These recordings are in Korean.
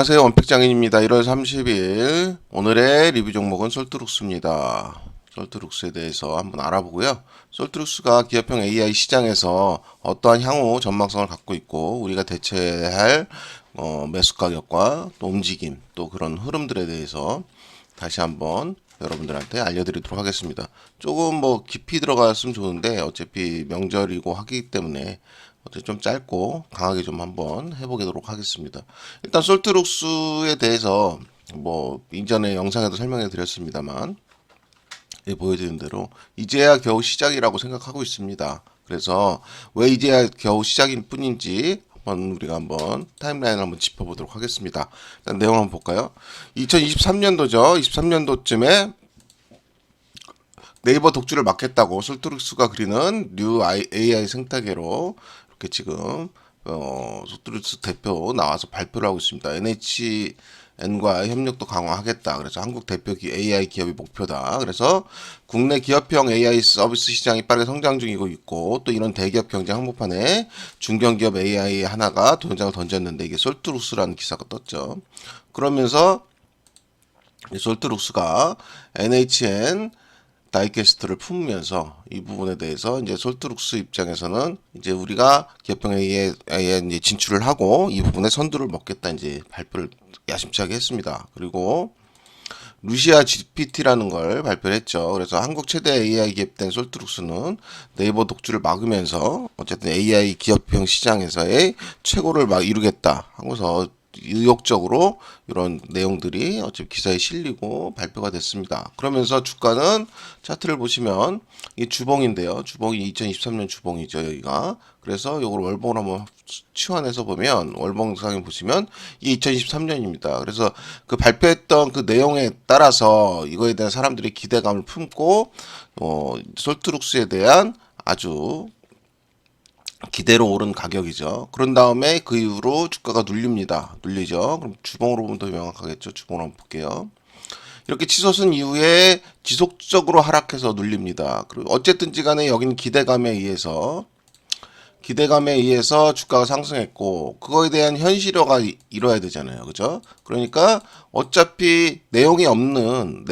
안녕하세요. 원픽장인입니다. 1월 30일 오늘의 리뷰 종목은 솔트룩스입니다. 솔트룩스에 대해서 한번 알아보고요. 솔트룩스가 기업형 AI 시장에서 어떠한 향후 전망성을 갖고 있고 우리가 대처해야 할 매수 가격과 또 움직임 또 그런 흐름들에 대해서 다시 한번 여러분들한테 알려드리도록 하겠습니다. 조금 깊이 들어갔으면 좋은데 어차피 명절이고 하기 때문에 어떻게 좀 짧고 강하게 좀 한번 해보도록 하겠습니다. 일단 솔트룩스에 대해서 이전에 영상에도 설명해 드렸습니다만 보여드린 대로 이제야 겨우 시작이라고 생각하고 있습니다. 그래서 왜 이제야 겨우 시작인 뿐인지 우리가 한번 타임라인을 한번 짚어보도록 하겠습니다. 일단 내용 한번 볼까요? 2023년도죠. 23년도쯤에 네이버 독주를 막겠다고 솔트룩스가 그리는 뉴 AI 생태계로 이렇게 지금 솔트룩스 대표 나와서 발표를 하고 있습니다. NHN과 협력도 강화하겠다. 그래서 한국 대표 AI 기업이 목표다. 그래서 국내 기업형 AI 서비스 시장이 빠르게 성장 중이고 있고 또 이런 대기업 경쟁 한복판에 중견기업 AI 하나가 도전장을 던졌는데 이게 솔트룩스라는 기사가 떴죠. 그러면서 솔트룩스가 NHN 다이캐스트를 품으면서 이 부분에 대해서 이제 솔트룩스 입장에서는 이제 우리가 기업형 AI에 이제 진출을 하고 이 부분에 선두를 먹겠다 이제 발표를 야심차게 했습니다. 그리고 루시아 GPT라는 걸 발표를 했죠. 그래서 한국 최대 AI 기업된 솔트룩스는 네이버 독주를 막으면서 어쨌든 AI 기업형 시장에서의 최고를 막 이루겠다 하고서 의욕적으로 이런 내용들이 어차피 기사에 실리고 발표가 됐습니다. 그러면서 주가는 차트를 보시면 이게 주봉인데요. 주봉이 2023년 주봉이죠, 여기가. 그래서 이걸 월봉으로 한번 치환해서 보면 월봉상에 보시면 이게 2023년입니다. 그래서 그 발표했던 그 내용에 따라서 이거에 대한 사람들이 기대감을 품고 솔트룩스에 대한 아주 기대로 오른 가격이죠. 그런 다음에 그 이후로 주가가 눌립니다. 눌리죠. 그럼 주봉으로 보면 더 명확하겠죠. 주봉으로 한번 볼게요. 이렇게 치솟은 이후에 지속적으로 하락해서 눌립니다. 그리고 어쨌든지 간에 여기는 기대감에 의해서 주가가 상승했고 그거에 대한 현실화가 이뤄야 되잖아요. 그죠? 그러니까 어차피 내용이 없는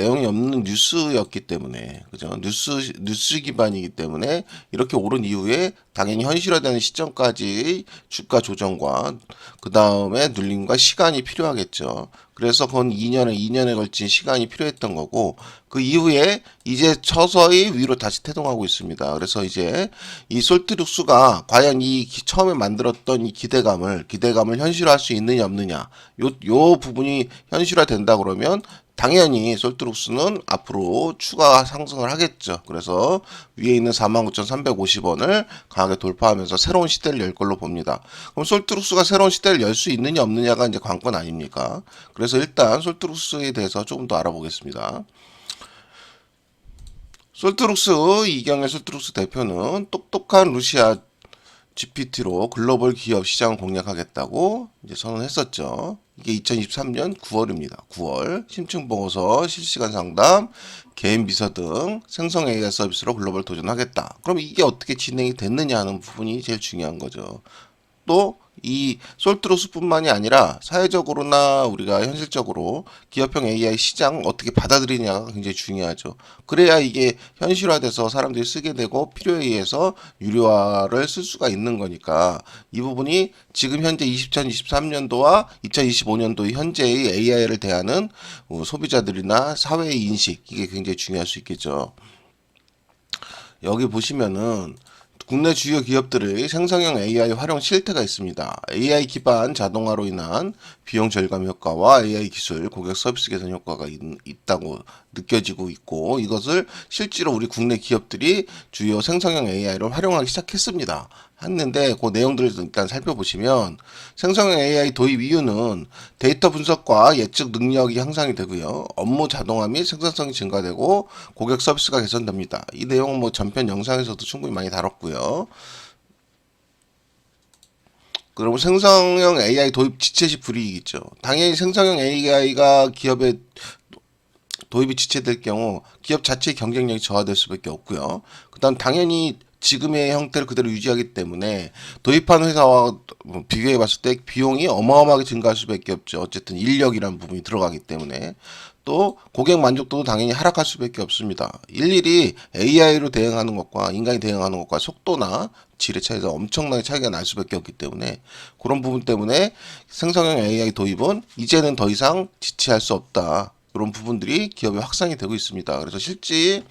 뉴스였기 때문에 그죠? 뉴스 기반이기 때문에 이렇게 오른 이후에 당연히 현실화되는 시점까지 주가 조정과 그 다음에 눌림과 시간이 필요하겠죠. 그래서 그건 2년에 걸친 시간이 필요했던 거고 그 이후에 이제 서서히 위로 다시 태동하고 있습니다. 그래서 이제 이 솔트룩스가 과연 처음에 만들었던 이 기대감을 현실화할 수 있느냐 없느냐 요 부분이 현실화된다 그러면 당연히 솔트룩스는 앞으로 추가 상승을 하겠죠. 그래서 위에 있는 49,350원을 강하게 돌파하면서 새로운 시대를 열 걸로 봅니다. 그럼 솔트룩스가 새로운 시대를 열 수 있느냐 없느냐가 이제 관건 아닙니까? 그래서 일단 솔트룩스에 대해서 조금 더 알아보겠습니다. 이경의 솔트룩스 대표는 똑똑한 루시아 GPT로 글로벌 기업 시장을 공략하겠다고 이제 선언했었죠. 이게 2023년 9월입니다. 9월 심층 보고서, 실시간 상담, 개인 비서 등 생성 AI 서비스로 글로벌 도전하겠다. 그럼 이게 어떻게 진행이 됐느냐 하는 부분이 제일 중요한 거죠. 또 이 솔트룩스뿐만이 아니라 사회적으로나 우리가 현실적으로 기업형 AI 시장 어떻게 받아들이냐가 굉장히 중요하죠. 그래야 이게 현실화돼서 사람들이 쓰게 되고 필요에 의해서 유료화를 쓸 수가 있는 거니까 이 부분이 지금 현재 2023년도와 2025년도 현재의 AI를 대하는 소비자들이나 사회의 인식 이게 굉장히 중요할 수 있겠죠. 여기 보시면은 국내 주요 기업들의 생성형 AI 활용 실태가 있습니다. AI 기반 자동화로 인한 비용 절감 효과와 AI 기술 고객 서비스 개선 효과가 있다고 느껴지고 있고 이것을 실제로 우리 국내 기업들이 주요 생성형 AI를 활용하기 시작했습니다. 했는데 그 내용들을 일단 살펴보시면 생성형 AI 도입 이유는 데이터 분석과 예측 능력이 향상이 되고요. 업무 자동화 및 생산성이 증가되고 고객 서비스가 개선됩니다. 이 내용은 전편 영상에서도 충분히 많이 다뤘고요. 그리고 생성형 AI 도입 지체시 불이익이죠. 당연히 생성형 AI가 기업에 도입이 지체될 경우 기업 자체의 경쟁력이 저하될 수밖에 없고요. 그다음 당연히 지금의 형태를 그대로 유지하기 때문에 도입한 회사와 비교해 봤을 때 비용이 어마어마하게 증가할 수밖에 없죠. 어쨌든 인력이라는 부분이 들어가기 때문에. 또 고객 만족도도 당연히 하락할 수밖에 없습니다. 일일이 AI로 대응하는 것과 인간이 대응하는 것과 속도나 질의 차이가 엄청나게 차이가 날 수밖에 없기 때문에 그런 부분 때문에 생성형 AI 도입은 이제는 더 이상 지체할 수 없다. 이런 부분들이 기업에 확산이 되고 있습니다. 그래서 실제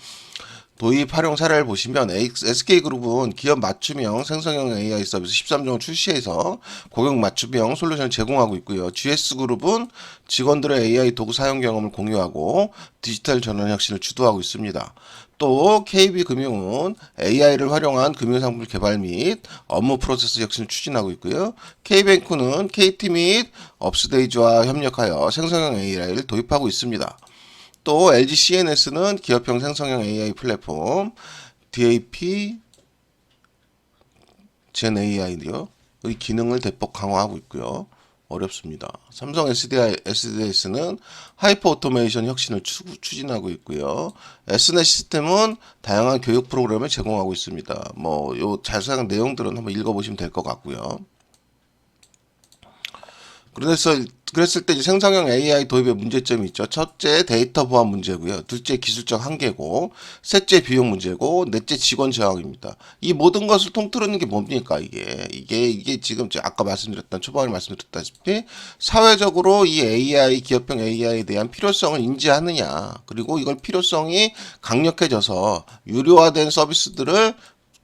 도입 활용 사례를 보시면 SK그룹은 기업 맞춤형 생성형 AI 서비스 13종을 출시해서 고객 맞춤형 솔루션을 제공하고 있고요. GS그룹은 직원들의 AI 도구 사용 경험을 공유하고 디지털 전환 혁신을 주도하고 있습니다. 또 KB금융은 AI를 활용한 금융상품 개발 및 업무 프로세스 혁신을 추진하고 있고요. K뱅크는 KT 및 업스데이즈와 협력하여 생성형 AI를 도입하고 있습니다. 또 LG CNS는 기업형 생성형 AI 플랫폼 DAP Gen AI요. 의 기능을 대폭 강화하고 있고요. 어렵습니다. 삼성 SDS는 하이퍼 오토메이션 혁신을 추진하고 있고요. Snet 시스템은 다양한 교육 프로그램을 제공하고 있습니다. 뭐 요 자세한 내용들은 한번 읽어보시면 될 것 같고요. 그랬을 때 이제 생성형 AI 도입의 문제점이 있죠. 첫째, 데이터 보안 문제고요. 둘째, 기술적 한계고, 셋째, 비용 문제고, 넷째, 직원 저항입니다. 이 모든 것을 통틀는 게 뭡니까, 이게 지금 제가 아까 초반에 말씀드렸다시피, 사회적으로 이 AI, 기업형 AI에 대한 필요성을 인지하느냐, 그리고 이걸 필요성이 강력해져서 유료화된 서비스들을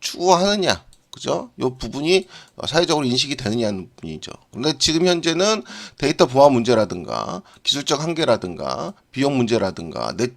추구하느냐, 그죠? 이 부분이 사회적으로 인식이 되느냐는 부분이죠. 근데 지금 현재는 데이터 보안 문제라든가 기술적 한계라든가 비용 문제라든가 내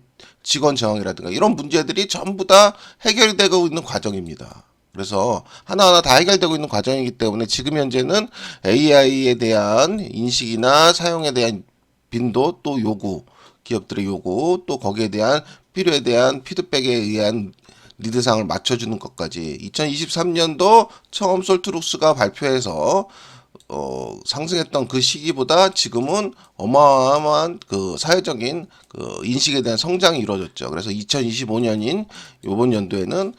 직원 저항이라든가 이런 문제들이 전부 다 해결되고 있는 과정입니다. 그래서 하나하나 다 해결되고 있는 과정이기 때문에 지금 현재는 AI에 대한 인식이나 사용에 대한 빈도 또 요구, 기업들의 요구, 또 거기에 대한 필요에 대한 피드백에 의한 리드상을 맞춰주는 것까지 2023년도 처음 솔트룩스가 발표해서 상승했던 그 시기보다 지금은 어마어마한 그 사회적인 그 인식에 대한 성장이 이루어졌죠. 그래서 2025년인 이번 연도에는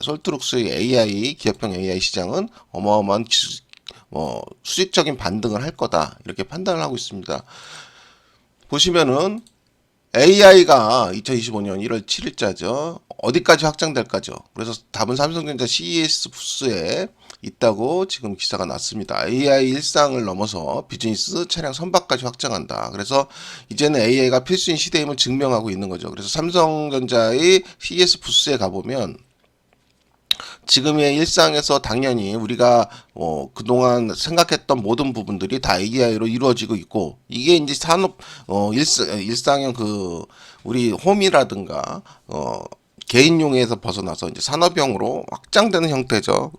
솔트룩스의 AI 기업형 AI 시장은 어마어마한 수직적인 반등을 할 거다 이렇게 판단을 하고 있습니다. 보시면은 AI가 2025년 1월 7일자죠. 어디까지 확장될까죠? 그래서 답은 삼성전자 CES 부스에 있다고 지금 기사가 났습니다. AI 일상을 넘어서 비즈니스 차량 선박까지 확장한다. 그래서 이제는 AI가 필수인 시대임을 증명하고 있는 거죠. 그래서 삼성전자의 CES 부스에 가보면 지금의 일상에서 당연히 우리가 그동안 생각했던 모든 부분들이 다 AI로 이루어지고 있고 이게 이제 산업 일상형 그 우리 홈이라든가 개인용에서 벗어나서 이제 산업형으로 확장되는 형태죠.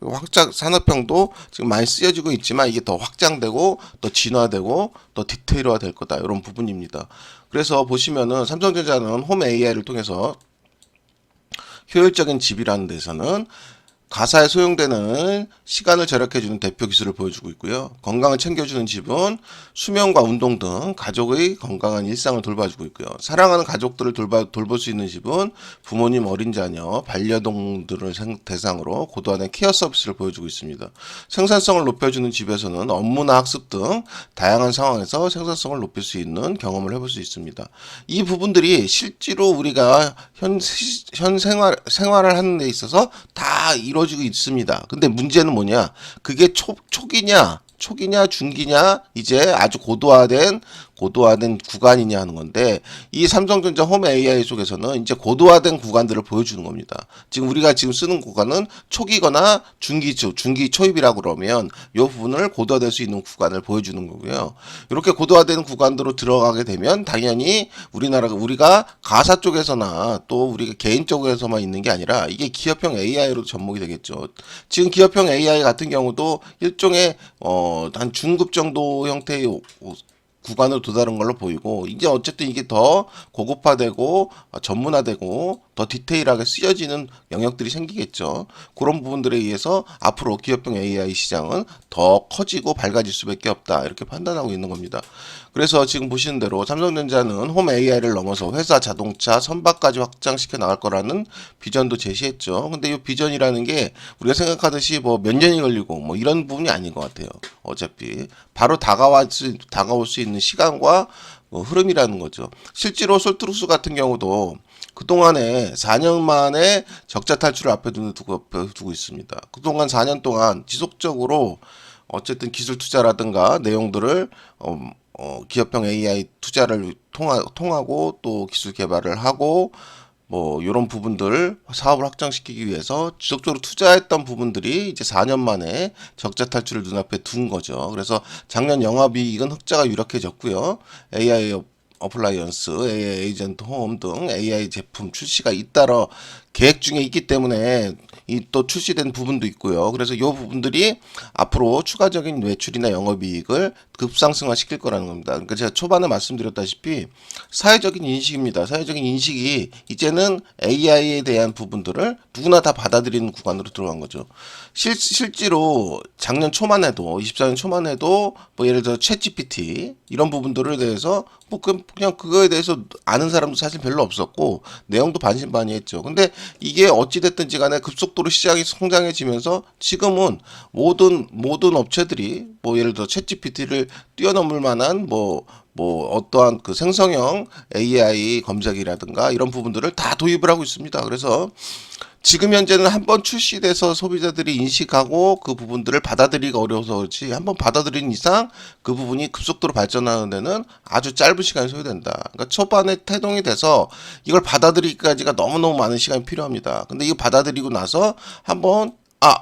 산업형도 지금 많이 쓰여지고 있지만 이게 더 확장되고 더 진화되고 더 디테일화 될 거다 이런 부분입니다. 그래서 보시면은 삼성전자는 홈 AI를 통해서 효율적인 집이라는 데서는 가사에 소용되는 시간을 절약해주는 대표 기술을 보여주고 있고요. 건강을 챙겨주는 집은 수면과 운동 등 가족의 건강한 일상을 돌봐주고 있고요. 사랑하는 가족들을 돌볼 수 있는 집은 부모님, 어린 자녀, 반려동들을 대상으로 고도화된 케어 서비스를 보여주고 있습니다. 생산성을 높여주는 집에서는 업무나 학습 등 다양한 상황에서 생산성을 높일 수 있는 경험을 해볼 수 있습니다. 이 부분들이 실제로 우리가 현 생활을 하는 데 있어서 다 이루어지고 있습니다. 근데 문제는 뭐냐? 그게 초기냐, 중기냐, 이제 아주 고도화된 구간이냐 하는 건데, 이 삼성전자 홈 AI 속에서는 이제 고도화된 구간들을 보여주는 겁니다. 지금 우리가 지금 쓰는 구간은 초기거나 중기 초입이라고 그러면 이 부분을 고도화될 수 있는 구간을 보여주는 거고요. 이렇게 고도화된 구간으로 들어가게 되면 당연히 우리가 가사 쪽에서나 또 우리가 개인 쪽에서만 있는 게 아니라 이게 기업형 AI로 접목이 되겠죠. 지금 기업형 AI 같은 경우도 일종의 한 중급 정도 형태의 구간으로 도달한 걸로 보이고, 이제 어쨌든 이게 더 고급화되고 전문화되고 더 디테일하게 쓰여지는 영역들이 생기겠죠. 그런 부분들에 의해서 앞으로 기업용 AI 시장은 더 커지고 밝아질 수밖에 없다, 이렇게 판단하고 있는 겁니다. 그래서 지금 보시는 대로 삼성전자는 홈 AI를 넘어서 회사 자동차 선박까지 확장시켜 나갈 거라는 비전도 제시했죠. 근데 이 비전이라는 게 우리가 생각하듯이 뭐 몇 년이 걸리고 뭐 이런 부분이 아닌 것 같아요. 어차피 바로 다가올 수 있는 시간과 흐름이라는 거죠. 실제로 솔트루스 같은 경우도 그동안에 4년 만에 적자 탈출을 앞에 두고 있습니다. 그동안 4년 동안 지속적으로 어쨌든 기술 투자라든가 내용들을 기업형 AI 투자를 통하고 또 기술 개발을 하고 뭐 이런 부분들 사업을 확장시키기 위해서 지속적으로 투자했던 부분들이 이제 4년 만에 적자 탈출을 눈앞에 둔 거죠. 그래서 작년 영업이익은 흑자가 유력해졌고요. AI 어플라이언스, AI 에이전트 홈 등 AI 제품 출시가 잇따라 계획 중에 있기 때문에 이 또 출시된 부분도 있고요. 그래서 이 부분들이 앞으로 추가적인 매출이나 영업이익을 급상승화 시킬 거라는 겁니다. 그러니까 제가 초반에 말씀드렸다시피 사회적인 인식입니다. 사회적인 인식이 이제는 AI에 대한 부분들을 누구나 다 받아들이는 구간으로 들어간 거죠. 실제로 작년 초만 해도 24년 초만 해도 뭐 예를 들어 챗GPT 이런 부분들에 대해서 뭐 그냥 그거에 대해서 아는 사람도 사실 별로 없었고 내용도 반신반의했죠. 근데 이게 어찌 됐든지 간에 급속도로 시장이 성장해지면서 지금은 모든 업체들이 뭐 예를 들어 챗GPT를 뛰어넘을 만한 뭐 어떠한 그 생성형 AI 검색이라든가 이런 부분들을 다 도입을 하고 있습니다. 그래서 지금 현재는 한번 출시돼서 소비자들이 인식하고 그 부분들을 받아들이기가 어려워서 그렇지, 한번 받아들인 이상 그 부분이 급속도로 발전하는 데는 아주 짧은 시간이 소요된다. 그러니까 초반에 태동이 돼서 이걸 받아들이기까지가 너무너무 많은 시간이 필요합니다. 근데 이거 받아들이고 나서 한번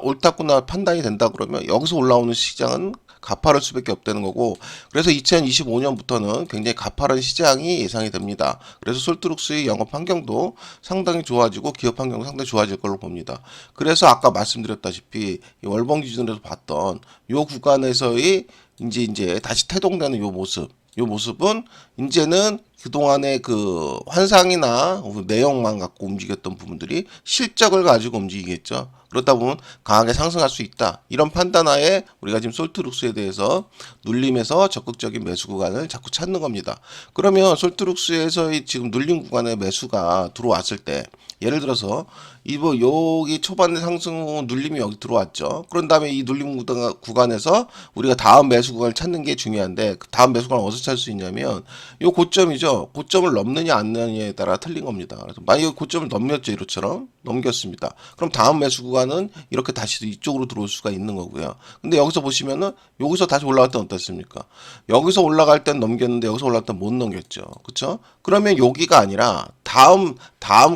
옳다구나 판단이 된다 그러면 여기서 올라오는 시장은 가파를 수밖에 없다는 거고, 그래서 2025년부터는 굉장히 가파른 시장이 예상이 됩니다. 그래서 솔트룩스의 영업 환경도 상당히 좋아지고 기업 환경도 상당히 좋아질 걸로 봅니다. 그래서 아까 말씀드렸다시피 이 월봉 기준에서 봤던 이 구간에서의 이제 다시 태동되는 이 모습은 이제는 그동안의 그 환상이나 내용만 갖고 움직였던 부분들이 실적을 가지고 움직이겠죠. 그렇다 보면 강하게 상승할 수 있다. 이런 판단하에 우리가 지금 솔트룩스에 대해서 눌림에서 적극적인 매수 구간을 자꾸 찾는 겁니다. 그러면 솔트룩스에서의 지금 눌림 구간에 매수가 들어왔을 때 예를 들어서 여기 초반에 상승 후 눌림이 여기 들어왔죠. 그런 다음에 이 눌림 구간에서 우리가 다음 매수 구간을 찾는 게 중요한데 그 다음 매수 구간을 어디서 찾을 수 있냐면 이 고점이죠. 고점을 넘느냐 안 넘느냐에 따라 틀린 겁니다. 그래서 만약에 고점을 넘겼죠. 이렇게처럼 넘겼습니다. 그럼 다음 매수 구간은 이렇게 다시 이쪽으로 들어올 수가 있는 거고요. 근데 여기서 보시면은 여기서 다시 올라갈 땐 어떻습니까? 여기서 올라갈 땐 넘겼는데 여기서 올라갈 땐 못 넘겼죠. 그렇죠? 그러면 여기가 아니라 다음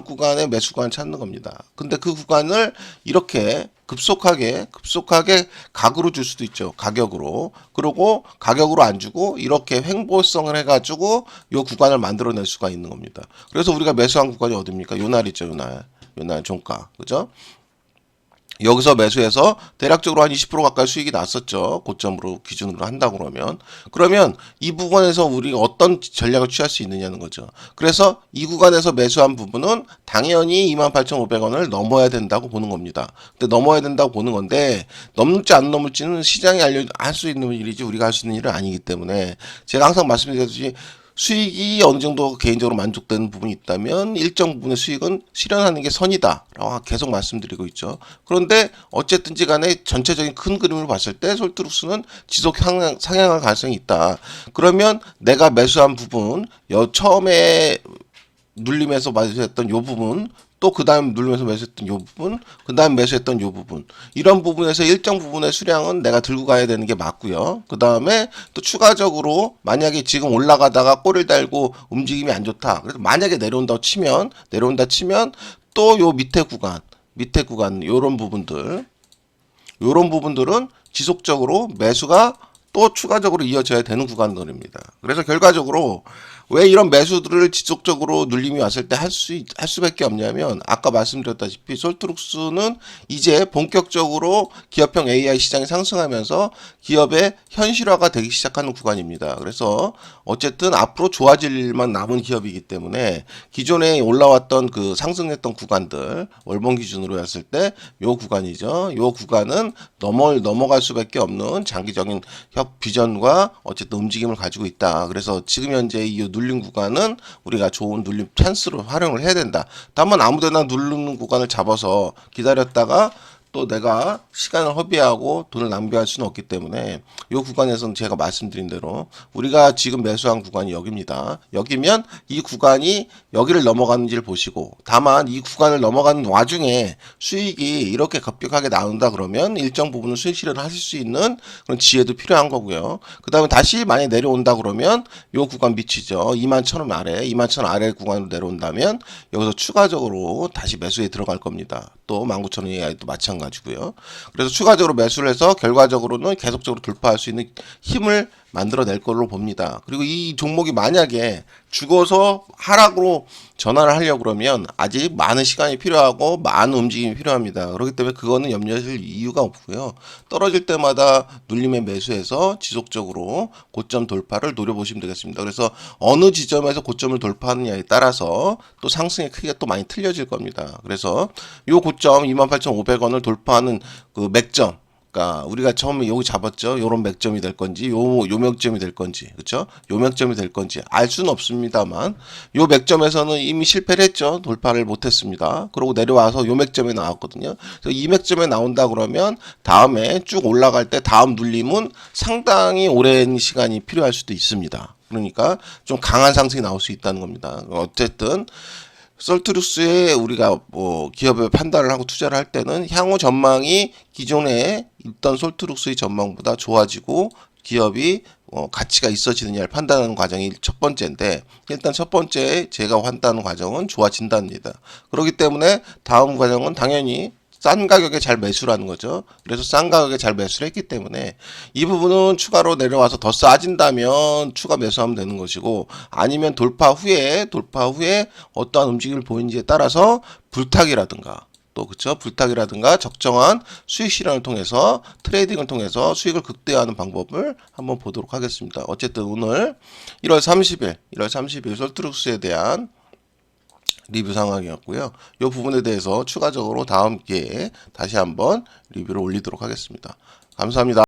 구간에 매수 구간을 찾는 겁니다. 근데 그 구간을 이렇게 급속하게 가격으로 줄 수도 있죠. 가격으로. 그리고 가격으로 안 주고 이렇게 횡보성을 해가지고 요 구간을 만들어낼 수가 있는 겁니다. 그래서 우리가 매수한 구간이 어딥니까? 요 날 있죠. 요 날 종가. 그죠? 여기서 매수해서 대략적으로 한 20% 가까이 수익이 났었죠. 고점으로 기준으로 한다 그러면 이 부분에서 우리가 어떤 전략을 취할 수 있느냐는 거죠. 그래서 이 구간에서 매수한 부분은 당연히 28,500원을 넘어야 된다고 보는 겁니다. 근데 넘어야 된다고 보는 건데 넘을지 안 넘을지는 시장이 할 수 있는 일이지 우리가 할 수 있는 일은 아니기 때문에 제가 항상 말씀드렸듯이 수익이 어느 정도 개인적으로 만족되는 부분이 있다면 일정 부분의 수익은 실현하는 게 선이다 라고 계속 말씀드리고 있죠. 그런데 어쨌든지 간에 전체적인 큰 그림을 봤을 때 솔트룩스는 지속 상향할 가능성이 있다. 그러면 내가 매수한 부분 처음에 눌림에서 매수했던 요 부분, 또 그 다음 눌면서 매수했던 요 부분, 그 다음 매수했던 요 부분, 이런 부분에서 일정 부분의 수량은 내가 들고 가야 되는 게 맞고요. 그 다음에 또 추가적으로 만약에 지금 올라가다가 꼬리를 달고 움직임이 안 좋다. 그래서 만약에 내려온다 치면 또 요 밑에 구간 요런 부분들은 지속적으로 매수가 또 추가적으로 이어져야 되는 구간들입니다. 그래서 결과적으로 왜 이런 매수들을 지속적으로 눌림이 왔을 때 할 수밖에 없냐면 아까 말씀드렸다시피 솔트룩스는 이제 본격적으로 기업형 AI 시장이 상승하면서 기업의 현실화가 되기 시작하는 구간입니다. 그래서 어쨌든 앞으로 좋아질 일만 남은 기업이기 때문에 기존에 올라왔던 그 상승했던 구간들 월봉 기준으로 했을 때 요 구간이죠. 요 구간은 넘어갈 수밖에 없는 장기적인 비전과 어쨌든 움직임을 가지고 있다. 그래서 지금 현재 이 눌림 구간은 우리가 좋은 눌림 찬스로 활용을 해야 된다. 다만 아무데나 누르는 구간을 잡아서 기다렸다가 또 내가 시간을 허비하고 돈을 낭비할 수는 없기 때문에 이 구간에서는 제가 말씀드린 대로 우리가 지금 매수한 구간이 여기입니다. 여기면 이 구간이 여기를 넘어가는지를 보시고 다만 이 구간을 넘어가는 와중에 수익이 이렇게 급격하게 나온다 그러면 일정 부분은 수익 실현을 하실 수 있는 그런 지혜도 필요한 거고요. 그 다음에 다시 많이 내려온다 그러면 이 구간 밑이죠. 21,000원 아래 21,000원 아래 구간으로 내려온다면 여기서 추가적으로 다시 매수에 들어갈 겁니다. 또 19,000원 이하도 마찬가지고요. 그래서 추가적으로 매수를 해서 결과적으로는 계속적으로 돌파할 수 있는 힘을 만들어낼 걸로 봅니다. 그리고 이 종목이 만약에 죽어서 하락으로 전환을 하려고 그러면 아직 많은 시간이 필요하고 많은 움직임이 필요합니다. 그렇기 때문에 그거는 염려하실 이유가 없고요. 떨어질 때마다 눌림에 매수해서 지속적으로 고점 돌파를 노려보시면 되겠습니다. 그래서 어느 지점에서 고점을 돌파하느냐에 따라서 또 상승의 크기가 또 많이 틀려질 겁니다. 그래서 이 고점 28,500원을 돌파하는 그 맥점, 그러니까 우리가 처음에 여기 잡았죠. 요런 맥점이 될 건지 요 맥점이 될 건지 그렇죠? 요 맥점이 될 건지 알 수는 없습니다만 요 맥점에서는 이미 실패를 했죠. 돌파를 못 했습니다. 그리고 내려와서 요 맥점에 나왔거든요. 그래서 이 맥점에 나온다 그러면 다음에 쭉 올라갈 때 다음 눌림은 상당히 오랜 시간이 필요할 수도 있습니다. 그러니까 좀 강한 상승이 나올 수 있다는 겁니다. 어쨌든 솔트룩스에 우리가 뭐 기업의 판단을 하고 투자를 할 때는 향후 전망이 기존에 있던 솔트룩스의 전망보다 좋아지고 기업이 가치가 있어지느냐를 판단하는 과정이 첫 번째인데 일단 첫 번째 제가 판단하는 과정은 좋아진답니다. 그렇기 때문에 다음 과정은 당연히 싼 가격에 잘 매수를 하는 거죠. 그래서 싼 가격에 잘 매수를 했기 때문에 이 부분은 추가로 내려와서 더 싸진다면 추가 매수하면 되는 것이고 아니면 돌파 후에 어떠한 움직임을 보이는지에 따라서 불타기라든가 또 그쵸 불타기라든가 적정한 수익 실현을 통해서 트레이딩을 통해서 수익을 극대화하는 방법을 한번 보도록 하겠습니다. 어쨌든 오늘 1월 30일 솔트룩스에 대한 리뷰 상황이었고요. 이 부분에 대해서 추가적으로 다음 기회에 다시 한번 리뷰를 올리도록 하겠습니다. 감사합니다.